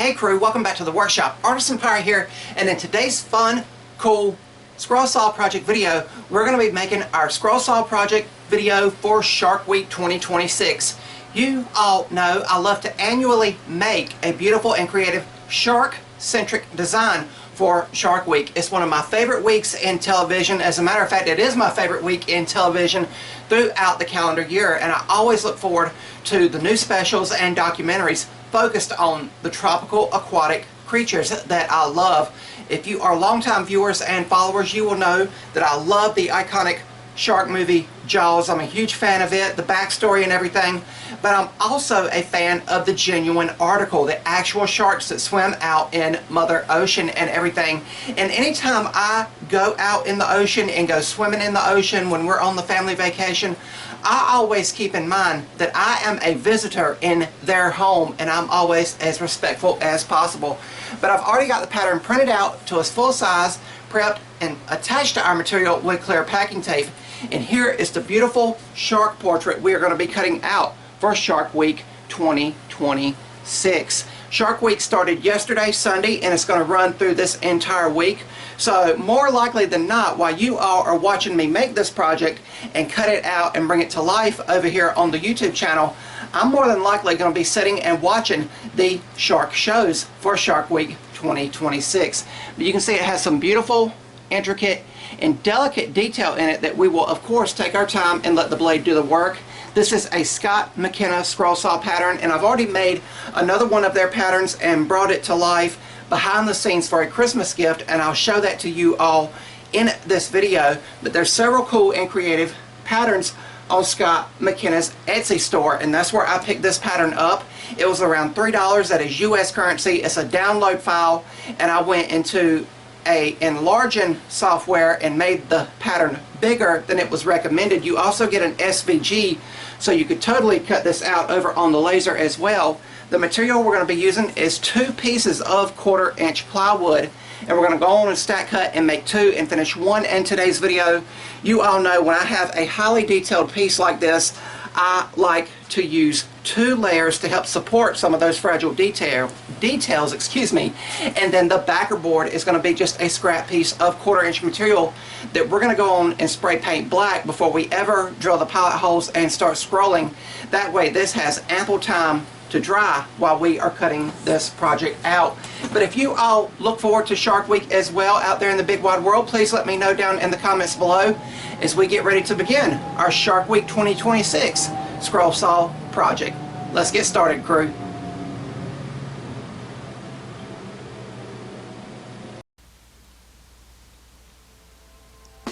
Hey crew, welcome back to the workshop. Artisan Pirate here, and in today's fun, cool scroll saw project video, we're going to be making our scroll saw project video for Shark Week 2026. You all know I love to annually make a beautiful and creative shark-centric design for Shark Week. It's one of my favorite weeks in television. As a matter of fact, it is my favorite week in television throughout the calendar year, and I always look forward to the new specials and documentaries focused on the tropical aquatic creatures that I love. If you are longtime viewers and followers, you will know that I love the iconic shark movie Jaws. I'm a huge fan of it, the backstory and everything, but I'm also a fan of the genuine article, the actual sharks that swim out in Mother Ocean and everything. And anytime I go out in the ocean and go swimming in the ocean when we're on the family vacation, I always keep in mind that I am a visitor in their home, and I'm always as respectful as possible. But I've already got the pattern printed out to its full size, prepped, and attached to our material with clear packing tape. And here is the beautiful shark portrait we are going to be cutting out for Shark Week 2026. Shark Week started yesterday, Sunday, and it's going to run through this entire week. So more likely than not, while you all are watching me make this project and cut it out and bring it to life over here on the YouTube channel, I'm more than likely going to be sitting and watching the shark shows for Shark Week 2026. But you can see it has some beautiful, intricate, and delicate detail in it that we will of course take our time and let the blade do the work. This is a Scott McKenna scroll saw pattern, and I've already made another one of their patterns and brought it to life behind the scenes for a Christmas gift, and I'll show that to you all in this video. But there's several cool and creative patterns on Scott McKenna's Etsy store, and that's where I picked this pattern up. It was around $3. That is US currency. It's a download file, and I went into a enlarging software and made the pattern bigger than it was recommended. You also get an SVG, so you could totally cut this out over on the laser as well. The material we're going to be using is 2 pieces of 1/4 inch plywood, and we're going to go on and stack cut and make 2 and finish 1 in today's video. You all know when I have a highly detailed piece like this, I like to use 2 layers to help support some of those fragile details, and then the backer board is going to be just a scrap piece of 1/4 inch material that we're going to go on and spray paint black before we ever drill the pilot holes and start scrolling. That way this has ample time to dry while we are cutting this project out. But if you all look forward to Shark Week as well out there in the big wide world, please let me know down in the comments below as we get ready to begin our Shark Week 2026 scroll saw project. Let's get started, crew.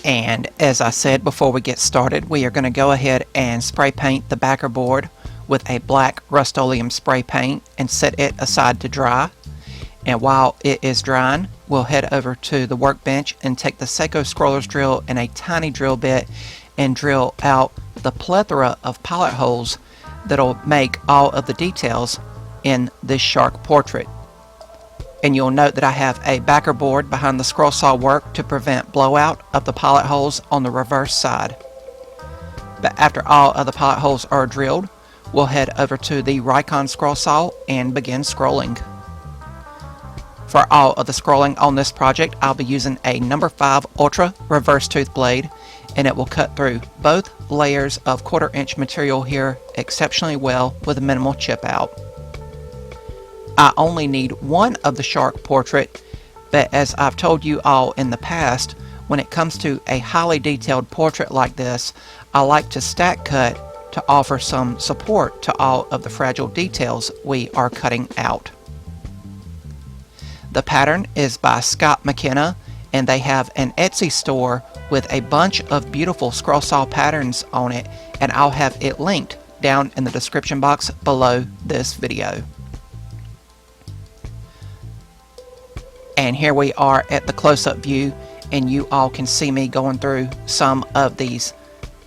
And as I said before we get started, we are going to go ahead and spray paint the backer board with a black Rust-Oleum spray paint and set it aside to dry. And while it is drying, we'll head over to the workbench and take the Seiko Scroller's drill and a tiny drill bit and drill out the plethora of pilot holes that'll make all of the details in this shark portrait. And you'll note that I have a backer board behind the scroll saw work to prevent blowout of the pilot holes on the reverse side. But after all of the pilot holes are drilled, we'll head over to the Rikon scroll saw and begin scrolling. For all of the scrolling on this project, I'll be using a number 5 Ultra reverse tooth blade, and it will cut through both layers of 1/4 inch material here exceptionally well with a minimal chip out. I only need one of the shark portrait, but as I've told you all in the past, when it comes to a highly detailed portrait like this, I like to stack cut to offer some support to all of the fragile details we are cutting out. The pattern is by Scott McKenna, and they have an Etsy store with a bunch of beautiful scroll saw patterns on it, and I'll have it linked down in the description box below this video. And here we are at the close-up view, and you all can see me going through some of these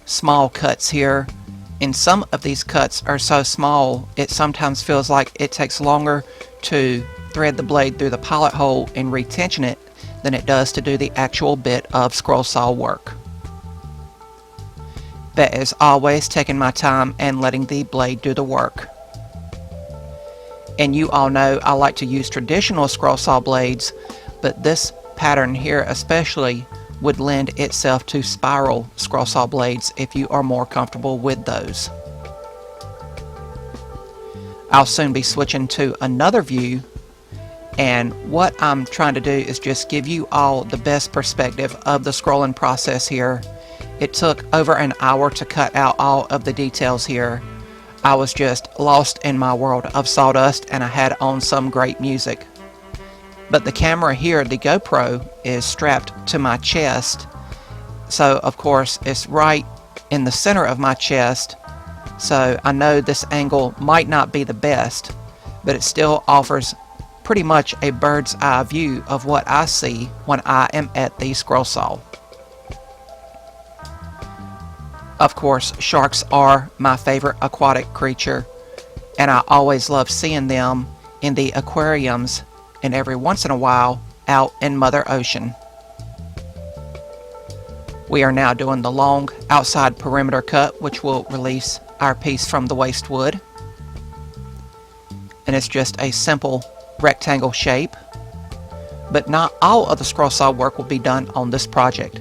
small cuts here. And some of these cuts are so small it sometimes feels like it takes longer to thread the blade through the pilot hole and retension it than it does to do the actual bit of scroll saw work. But as always, taking my time and letting the blade do the work. And you all know I like to use traditional scroll saw blades, but this pattern here especially would lend itself to spiral scroll saw blades if you are more comfortable with those. I'll soon be switching to another view, and what I'm trying to do is just give you all the best perspective of the scrolling process here. It took over an hour to cut out all of the details here. I was just lost in my world of sawdust, and I had on some great music. But the camera here, the GoPro, is strapped to my chest, so of course it's right in the center of my chest, so I know this angle might not be the best, but it still offers pretty much a bird's eye view of what I see when I am at the scroll saw. Of course, sharks are my favorite aquatic creature, and I always love seeing them in the aquariums and every once in a while out in Mother Ocean. We are now doing the long outside perimeter cut, which will release our piece from the waste wood. And it's just a simple rectangle shape, but not all of the scroll saw work will be done on this project.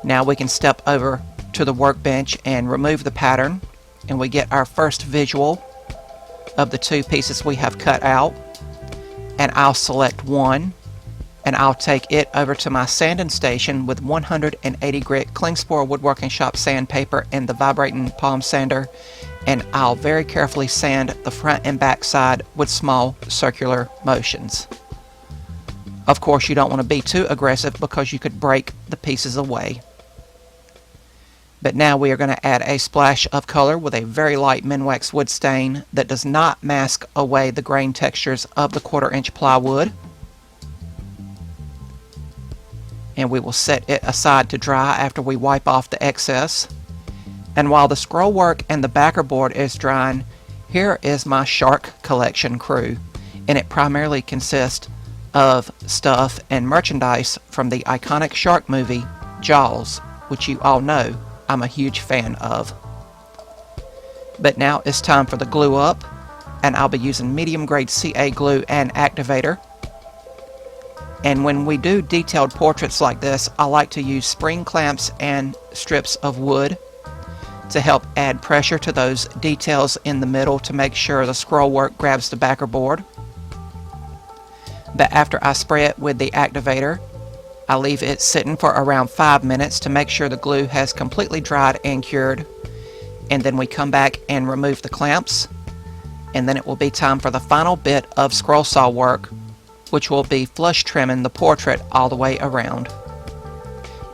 Now we can step over to the workbench and remove the pattern, and we get our first visual of the two pieces we have cut out. And I'll select one, and I'll take it over to my sanding station with 180 grit Klingspor Woodworking Shop sandpaper and the vibrating palm sander, and I'll very carefully sand the front and back side with small circular motions. Of course, you don't want to be too aggressive because you could break the pieces away. But now we are going to add a splash of color with a very light Minwax wood stain that does not mask away the grain textures of the 1/4 inch plywood. And we will set it aside to dry after we wipe off the excess. And while the scroll work and the backer board is drying, here is my shark collection crew, and it primarily consists of stuff and merchandise from the iconic shark movie Jaws, which you all know I'm a huge fan of. But now it's time for the glue up, and I'll be using medium grade CA glue and activator. And when we do detailed portraits like this, I like to use spring clamps and strips of wood to help add pressure to those details in the middle to make sure the scroll work grabs the backer board. But after I spray it with the activator, I leave it sitting for around 5 minutes to make sure the glue has completely dried and cured. And then we come back and remove the clamps. And then it will be time for the final bit of scroll saw work, which will be flush trimming the portrait all the way around.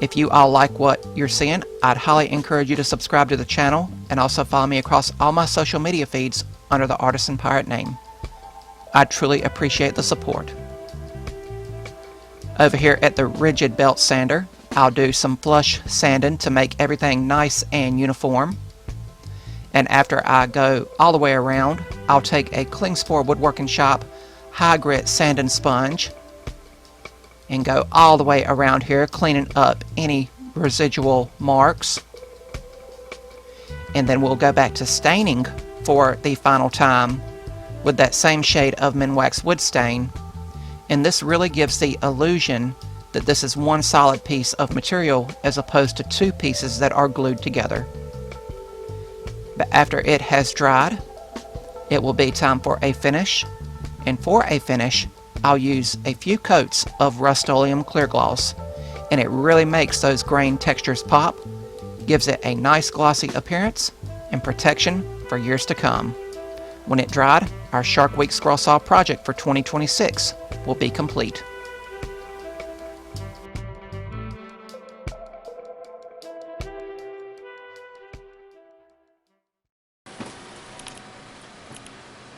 If you all like what you're seeing, I'd highly encourage you to subscribe to the channel and also follow me across all my social media feeds under the Artisan Pirate name. I truly appreciate the support. Over here at the rigid belt sander, I'll do some flush sanding to make everything nice and uniform. And after I go all the way around, I'll take a Klingspor Woodworking Shop high grit sanding sponge and go all the way around here, cleaning up any residual marks. And then we'll go back to staining for the final time with that same shade of Minwax wood stain. And this really gives the illusion that this is one solid piece of material as opposed to two pieces that are glued together. But after it has dried, it will be time for a finish. And for a finish, I'll use a few coats of Rust-Oleum clear gloss, and it really makes those grain textures pop, gives it a nice glossy appearance, and protection for years to come. When it dried, our Shark Week scroll saw project for 2026 will be complete.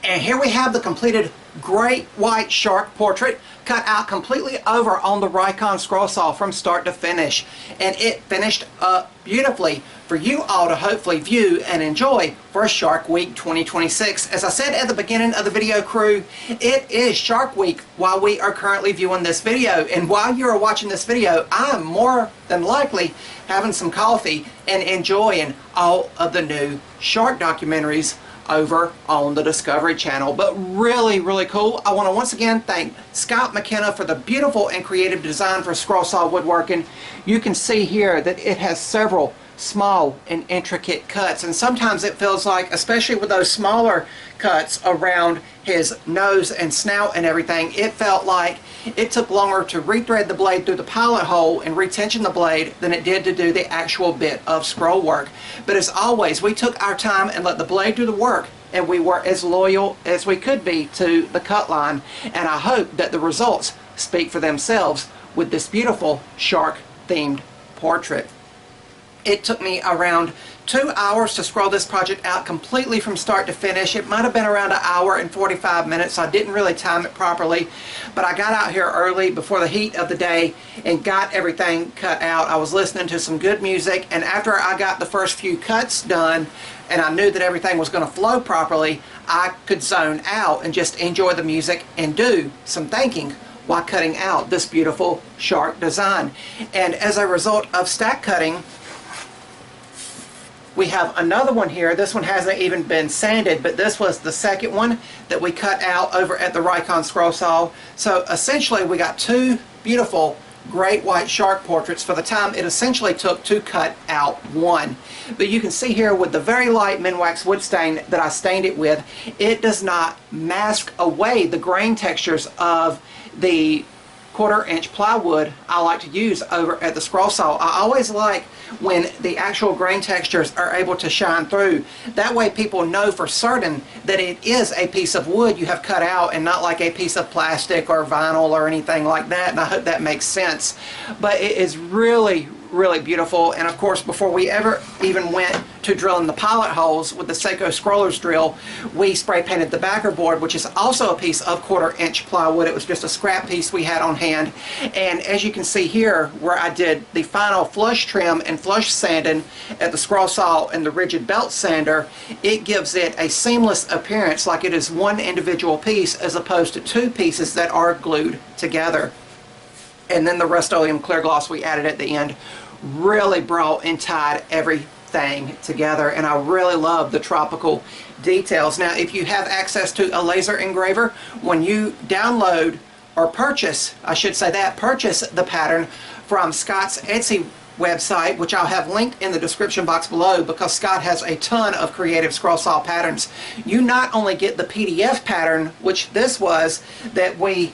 And here we have the completed great white shark portrait cut out completely over on the Rikon scroll saw from start to finish. And it finished up beautifully for you all to hopefully view and enjoy for Shark Week 2026. As I said at the beginning of the video, crew, it is Shark Week while we are currently viewing this video. And while you are watching this video, I'm more than likely having some coffee and enjoying all of the new shark documentaries over on the Discovery Channel. But really, really cool. I want to once again thank Scott McKenna for the beautiful and creative design for scroll saw woodworking. You can see here that it has several small and intricate cuts, and sometimes it feels like, especially with those smaller cuts around his nose and snout and everything, it felt like it took longer to rethread the blade through the pilot hole and retension the blade than it did to do the actual bit of scroll work. But as always, we took our time and let the blade do the work, and we were as loyal as we could be to the cut line, and I hope that the results speak for themselves with this beautiful shark themed portrait. It took me around 2 hours to scroll this project out completely from start to finish. It might have been around 1 hour and 45 minutes, so I didn't really time it properly. But I got out here early before the heat of the day and got everything cut out. I was listening to some good music, and after I got the first few cuts done and I knew that everything was going to flow properly, I could zone out and just enjoy the music and do some thinking while cutting out this beautiful shark design. And as a result of stack cutting, we have another one here. This one hasn't even been sanded, but this was the second one that we cut out over at the Rikon scroll saw. So essentially we got two beautiful great white shark portraits for the time it essentially took to cut out one. But you can see here with the very light Minwax wood stain that I stained it with, it does not mask away the grain textures of the 1/4 inch plywood I like to use over at the scroll saw. I always like when the actual grain textures are able to shine through. That way people know for certain that it is a piece of wood you have cut out and not like a piece of plastic or vinyl or anything like that, and I hope that makes sense. But it is really, really beautiful. And of course, before we ever even went to drilling the pilot holes with the Seiko Scroller's drill, we spray painted the backer board, which is also a piece of 1/4 inch plywood. It was just a scrap piece we had on hand. And as you can see here, where I did the final flush trim and flush sanding at the scroll saw and the rigid belt sander, it gives it a seamless appearance, like it is one individual piece as opposed to two pieces that are glued together. And then the Rust-Oleum clear gloss we added at the end really brought and tied everything together, and I really love the tropical details. Now, if you have access to a laser engraver, when you download or purchase, I should say that, purchase the pattern from Scott's Etsy website, which I'll have linked in the description box below, because Scott has a ton of creative scroll saw patterns. You not only get the PDF pattern, which this was, that we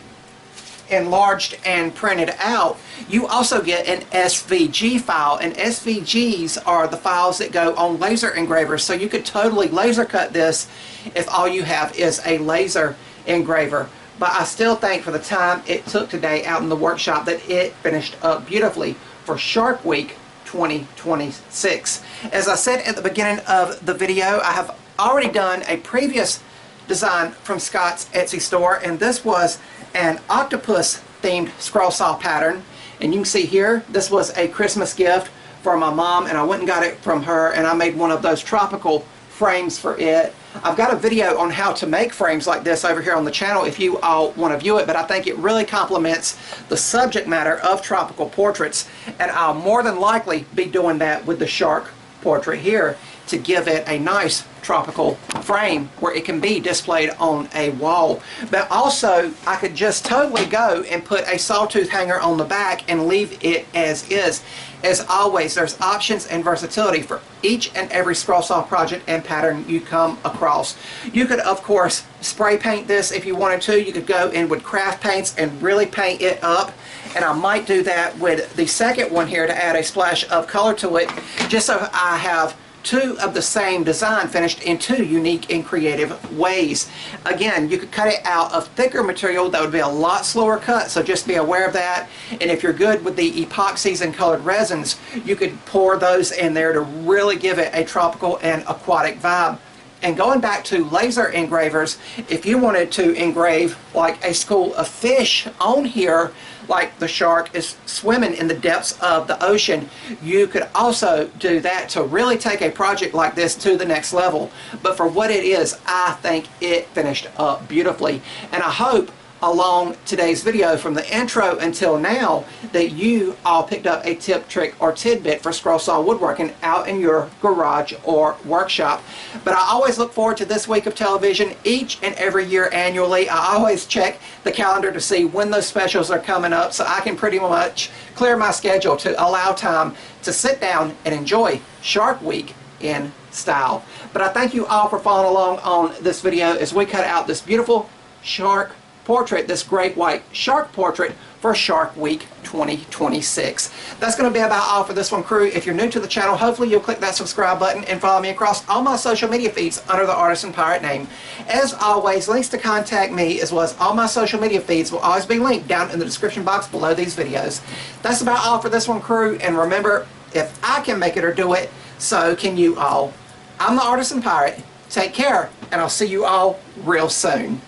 enlarged and printed out, you also get an SVG file, and SVGs are the files that go on laser engravers, so you could totally laser cut this if all you have is a laser engraver. But I still think for the time it took today out in the workshop that it finished up beautifully for Shark Week 2026. As I said at the beginning of the video, I have already done a previous design from Scott's Etsy store, and this was an octopus themed scroll saw pattern. And you can see here, this was a Christmas gift for my mom, and I went and got it from her, and I made one of those tropical frames for it. I've got a video on how to make frames like this over here on the channel if you all want to view it, but I think it really complements the subject matter of tropical portraits, and I'll more than likely be doing that with the shark portrait here to give it a nice tropical frame where it can be displayed on a wall. But also, I could just totally go and put a sawtooth hanger on the back and leave it as is. As always, there's options and versatility for each and every scroll saw project and pattern you come across. You could, of course, spray paint this if you wanted to. You could go in with craft paints and really paint it up. And I might do that with the second one here to add a splash of color to it, just so I have two of the same design finished in two unique and creative ways. Again, you could cut it out of thicker material that would be a lot slower cut, so just be aware of that. And if you're good with the epoxies and colored resins, you could pour those in there to really give it a tropical and aquatic vibe. And going back to laser engravers, if you wanted to engrave like a school of fish on here, like the shark is swimming in the depths of the ocean, you could also do that to really take a project like this to the next level. But for what it is, I think it finished up beautifully. And I hope along today's video from the intro until now that you all picked up a tip, trick, or tidbit for scroll saw woodworking out in your garage or workshop. But I always look forward to this week of television each and every year annually. I always check the calendar to see when those specials are coming up so I can pretty much clear my schedule to allow time to sit down and enjoy Shark Week in style. But I thank you all for following along on this video as we cut out this beautiful shark portrait, this great white shark portrait for Shark Week 2026. That's going to be about all for this one, crew. If you're new to the channel, hopefully you'll click that subscribe button and follow me across all my social media feeds under the Artisan Pirate name. As always, links to contact me as well as all my social media feeds will always be linked down in the description box below these videos. That's about all for this one, crew. And remember, if I can make it or do it, so can you all. I'm the Artisan Pirate. Take care, and I'll see you all real soon.